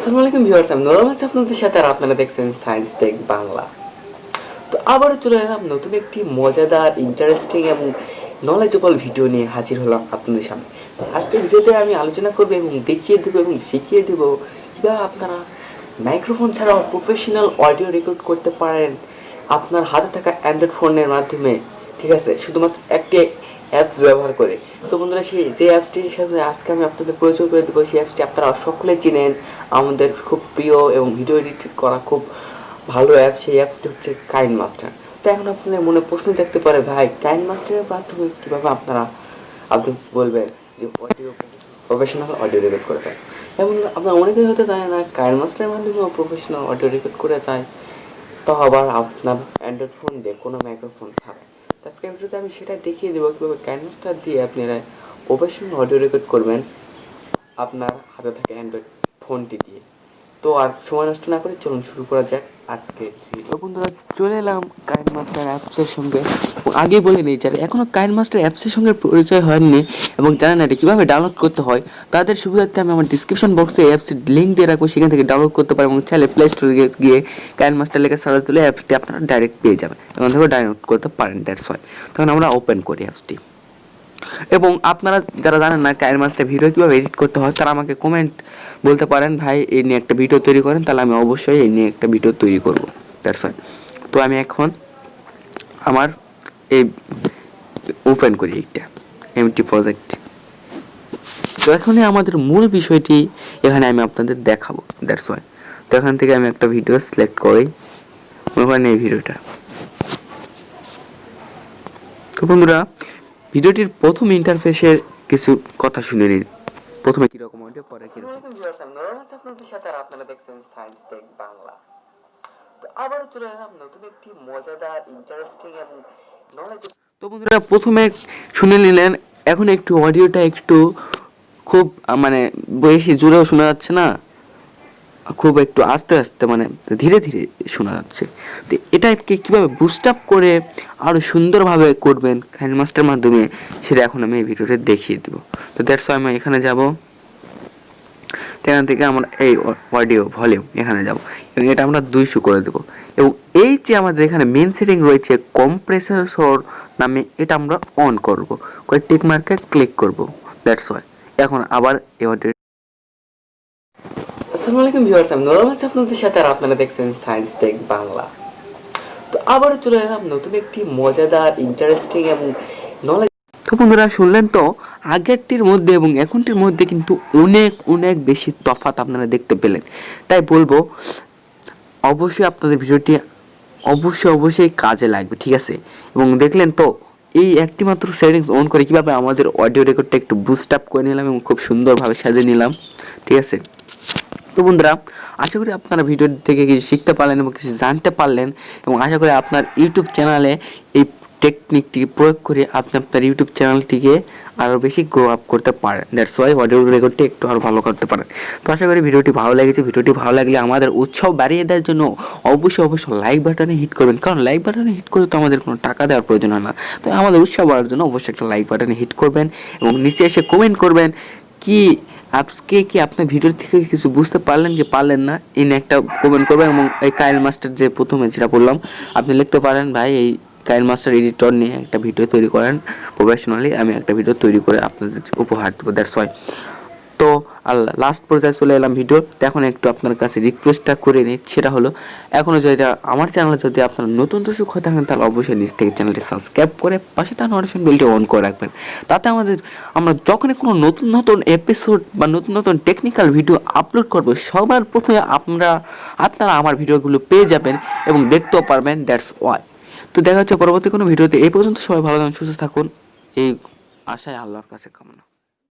আসসালামু আলাইকুম ভিউয়ার্স, আমি নুরুল আছি আপনাদের সাথে, আর আপনারা দেখছেন সায়েন্স টেক বাংলা। তো আবারও চলে এলাম নতুন একটি মজাদার, ইন্টারেস্টিং এবং নলেজেবল ভিডিও নিয়ে হাজির হলাম আপনাদের সামনে। তো আজকের ভিডিওতে আমি আলোচনা করবো এবং দেখিয়ে দেবো এবং শিখিয়ে দেবো কীভাবে আপনারা মাইক্রোফোন ছাড়াও প্রফেশনাল অডিও রেকর্ড করতে পারেন আপনার হাতে থাকা অ্যান্ড্রয়েড ফোনের মাধ্যমে। ঠিক আছে, শুধুমাত্র একটি অ্যাপস ব্যবহার করে। তো বন্ধুরা, যে অ্যাপসটির সাথে আজকে আমি আপনাদের পরিচয় করে দেবো, সেই অ্যাপসটি আপনারা সকলে চিনেন, আমাদের খুব প্রিয় এবং ভিডিও এডিট করা খুব ভালো অ্যাপ। সেই অ্যাপসটি হচ্ছে কাইনমাস্টার। তো এখন আপনাদের মনে প্রশ্ন জাগতে পারে, ভাই কাইনমাস্টারের মাধ্যমে কীভাবে আপনি বলবেন যে অডিও প্রফেশনাল অডিও রেকর্ড করা যায়। এবং আপনারা অনেকেই হয়তো জানেন না কাইনমাস্টারের মাধ্যমেও প্রফেশনাল অডিও রেকর্ড করা যায়, তো আবার আপনার অ্যান্ড্রয়েড ফোন দিয়ে কোনো মাইক্রোফোন ছাড়া। আজকের ভিডিওতে আমি সেটা দেখিয়ে দেবো কীভাবে কাইনমাস্টার দিয়ে আপনারা প্রফেশনাল অডিও রেকর্ড করবেন আপনার হাতে থাকে অ্যান্ড্রয়েড ফোনটি দিয়ে। তো আর সময় নষ্ট না করে চলুন শুরু করা যাক আজকে। তো বন্ধুরা, চলে এলাম কাইনমাস্টার অ্যাপসের সঙ্গে। আগেই বলে নিই, যারা এখনও কাইনমাস্টার অ্যাপসের সঙ্গে পরিচয় হয়নি এবং জানেন না এটা কীভাবে ডাউনলোড করতে হয়, তাদের সুবিধার্থে আমি আমার ডিসক্রিপশন বক্সে অ্যাপসের লিঙ্ক দিয়ে রাখবো, সেখান থেকে ডাউনলোড করতে পারেন এবং চাইলে প্লে স্টোরে গিয়ে কাইনমাস্টার লেখা সার্চ দিলে অ্যাপসটি আপনারা ডাইরেক্ট পেয়ে যাবেন, এখান থেকে ডাউনলোড করতে পারেন। দ্যাটস ওয়াই তখন আমরা ওপেন করি অ্যাপসটি। এবং আপনারা যারা জানেন না কাইনমাস্টার ভিডিও কীভাবে এডিট করতে হয়, তারা আমাকে কমেন্ট বলতে পারেন, ভাই এই নিয়ে একটা ভিডিও তৈরি করেন, তাহলে আমি অবশ্যই এই নিয়ে একটা ভিডিও তৈরি করবো। That's why. তো আমি এখন আমার এই ওপেন করি এইটা এমটি প্রজেক্ট। তো এখানে আমাদের মূল বিষয়টি এখানে আমি আপনাদের দেখাবো। That's why. তো এখান থেকে আমি একটা ভিডিও সিলেক্ট করি, ওখানে এই ভিডিওটা। তো বন্ধুরা, ভিডিওটির প্রথম ইন্টারফেসের কিছু কথা শুনে নিন। প্রথমে কিরকম অডিও, পরে কিরকম। আপনাদের সাথে আর আপনারা দেখছেন সায়েন্স টেক বাংলা। তো আবারও চলে এলাম নতুন একটি মজাদার, ইন্টারেস্টিং এবং নলেজ। তো বন্ধুরা, প্রথমে শুনে নিলেন। এখন একটু অডিওটা একটু খুব মানে বেশি জোরেও শোনা যাচ্ছে না, খুব একটু আস্তে আস্তে মানে ধীরে ধীরে শোনা যাচ্ছে। তো এটাকে কীভাবে বুস্ট আপ করে আরও সুন্দরভাবে করবেন কাইনমাস্টারের মাধ্যমে, সেটা এখন আমি এই ভিডিওতে দেখিয়ে দেবো। তো দ্যাটস ওয়াই আমি এখানে যাব, এখান থেকে আমরা এই অডিও ভলিউম এখানে যাব এবং এটা আমরা 200 করে দেবো। এবং এই যে আমাদের এখানে মেন সেটিং রয়েছে কম্প্রেসর নামে, এটা আমরা অন করব, করে টিক মার্কে ক্লিক করব। That's why. এখন আবার এই অডিও। আসসালামু আলাইকুম ভিউয়ার্স, আমি নুরুল আছি আপনাদের সাথে, আর আপনারা দেখছেন সায়েন্স টেক বাংলা। তো আবারও চলে এলাম নতুন একটি মজাদার, ইন্টারেস্টিং এবং নলেজ। তো বন্ধুরা, শুনলেন তো, আগেরটির মধ্যে এবং এখনটির মধ্যে কিন্তু অনেক অনেক বেশি তফাৎ আপনারা দেখতে পেলেন। তাই বলবো অবশ্যই আপনাদের ভিডিওটি অবশ্যই কাজে লাগবে, ঠিক আছে। এবং দেখলেন তো, এই একটি মাত্র সেটিংস অন করে কীভাবে আমাদের অডিও রেকর্ডটা একটু বুস্ট আপ করে নিলাম এবং খুব সুন্দরভাবে সাজিয়ে নিলাম, ঠিক আছে। তো বন্ধুরা, আশা করি আপনারা ভিডিও থেকে কিছু শিখতে পারলেন এবং কিছু জানতে পারলেন, এবং আশা করি আপনার ইউটিউব চ্যানেলে এই টেকনিকটি প্রয়োগ করে আপনি আপনার ইউটিউব চ্যানেলটিকে আরও বেশি গ্রো আপ করতে পারেন। দ্যাটস ওয়াই অডিও রেকর্ডটি একটু আরও ভালো করতে পারেন। তো আশা করি ভিডিওটি ভালো লেগেছে। ভিডিওটি ভালো লাগলে আমাদের উৎসাহ বাড়িয়ে দেওয়ার জন্য অবশ্যই লাইক বাটনে হিট করবেন, কারণ লাইক বাটনে হিট করে তো আমাদের কোনো টাকা দেওয়ার প্রয়োজন হয় না। তো আমাদের উৎসাহ বাড়ার জন্য অবশ্যই একটা লাইক বাটনে হিট করবেন এবং নিচে এসে কমেন্ট করবেন কি আজকে কি আপনার ভিডিও থেকে কিছু বুঝতে পারলেন কি পারলেন না, এই নিয়ে একটা কমেন্ট করবেন। এবং এই কাইনমাস্টার যে প্রথমে যেটা বললাম, আপনি লিখতে পারেন, ভাই এই কাইনমাস্টার এডিটর নিয়ে একটা ভিডিও তৈরি করেন প্রফেশনালি, আমি একটা ভিডিও তৈরি করে আপনাদের উপহার দেবো। That's why. তো লাস্ট পর্যায়ে চলে এলাম ভিডিও। এখন একটু আপনার কাছে রিকোয়েস্টটা করে নিই, সেটা হলো এখনও যদি আমার চ্যানেলে যদি আপনার নতুন দর্শক হয়ে থাকেন, তাহলে অবশ্যই নিচ থেকে চ্যানেলটি সাবস্ক্রাইব করে পাশে তার নোটিফিকেশন বেলটি অন করে রাখবেন। তাতে আমরা যখনই কোনো নতুন নতুন এপিসোড বা নতুন নতুন টেকনিক্যাল ভিডিও আপলোড করব, সবার প্রথমে আপনারা আমার ভিডিওগুলো পেয়ে যাবেন এবং দেখতেও পারবেন। That's why. তো দেখা হচ্ছে পরবর্তী কোনো ভিডিওতে। এই পর্যন্ত সবাই ভালো থাকুন, সুস্থ থাকুন, এই আশায় আল্লাহর কাছে কামনা।